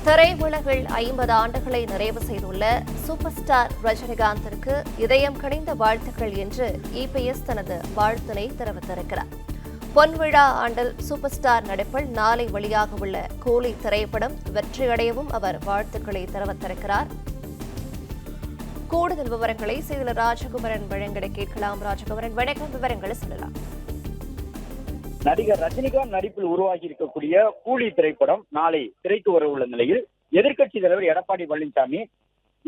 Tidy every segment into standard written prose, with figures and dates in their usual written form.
திரையுலகில் 50 ஆண்டுகளை நிறைவு செய்துள்ள சூப்பர் ஸ்டார் ரஜினிகாந்திற்கு இதயம் கனிந்த வாழ்த்துக்கள் என்று இபிஎஸ் தனது வாழ்த்தினை தெரிவித்திருக்கிறார். பொன்விழா ஆண்டில் சூப்பர் ஸ்டார் நடிப்பில் நாளை வெளியாக உள்ள கூலி திரைப்படம் வெற்றியடையவும் அவர் வாழ்த்துக்களை தெரிவித்திருக்கிறார். கூடுதல் விவரங்களை செய்தியாளர் ராஜகுமரன் வழங்கிட கேட்கலாம். ராஜகுமரன், வணக்கம். விவரங்களை சொல்லலாம். நடிகர் ரஜினிகாந்த் நடிப்பில் உருவாகி இருக்கக்கூடிய கூலி திரைப்படம் நாளை திரைக்கு வர உள்ள நிலையில் எதிர்க்கட்சி தலைவர் எடப்பாடி பழனிசாமி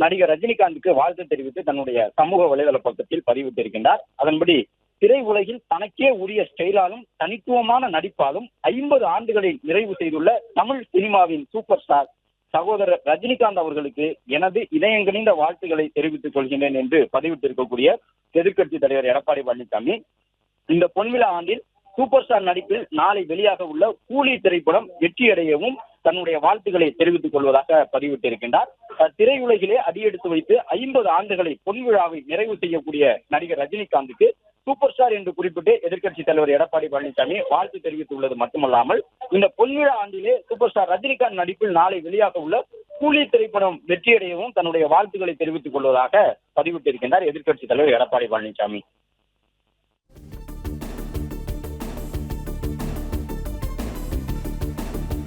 நடிகர் ரஜினிகாந்துக்கு வாழ்த்து தெரிவித்து தன்னுடைய சமூக வலைதள பக்கத்தில் பதிவிட்டிருக்கின்றார். அதன்படி திரை உலகில் தனக்கே உரிய ஸ்டைலாலும் தனித்துவமான நடிப்பாலும் 50 ஆண்டுகளை நிறைவு செய்துள்ள தமிழ் சினிமாவின் சூப்பர் ஸ்டார் சகோதரர் ரஜினிகாந்த் அவர்களுக்கு எனது இதயங்கனிந்த வாழ்த்துக்களை தெரிவித்துக் கொள்கின்றேன் என்று பதிவிட்டிருக்கக்கூடிய எதிர்க்கட்சி தலைவர் எடப்பாடி பழனிசாமி இந்த பொன்விழா ஆண்டில் சூப்பர் ஸ்டார் நடிப்பில் நாளை வெளியாக உள்ள கூலி திரைப்படம் வெற்றியடையவும் தன்னுடைய வாழ்த்துக்களை தெரிவித்துக் கொள்வதாக பதிவிட்டிருக்கின்றார். திரையுலகிலே அடியெடுத்து வைத்து 50 ஆண்டுகளை பொன்விழாவை நிறைவு செய்யக்கூடிய நடிகர் ரஜினிகாந்துக்கு சூப்பர் ஸ்டார் என்று குறிப்பிட்டு எதிர்க்கட்சி தலைவர் எடப்பாடி பழனிசாமி வாழ்த்து தெரிவித்துள்ளது மட்டுமல்லாமல் இந்த பொன்விழா ஆண்டிலே சூப்பர் ஸ்டார் ரஜினிகாந்த் நடிப்பில் நாளை வெளியாக உள்ள கூலி திரைப்படம் வெற்றியடையவும் தன்னுடைய வாழ்த்துக்களை தெரிவித்துக் கொள்வதாக பதிவிட்டிருக்கின்றார் எதிர்க்கட்சி தலைவர் எடப்பாடி பழனிசாமி.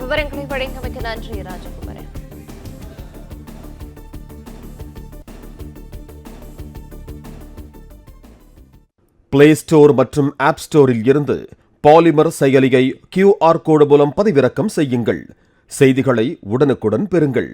விவரங்களை வழங்கியமைக்கு நன்றி ராஜகுமரன். பிளே ஸ்டோர் மற்றும் ஆப் ஸ்டோரில் இருந்து பாலிமர் செயலியை QR கோடு மூலம் பதிவிறக்கம் செய்யுங்கள். செய்திகளை உடனுக்குடன் பெறுங்கள்.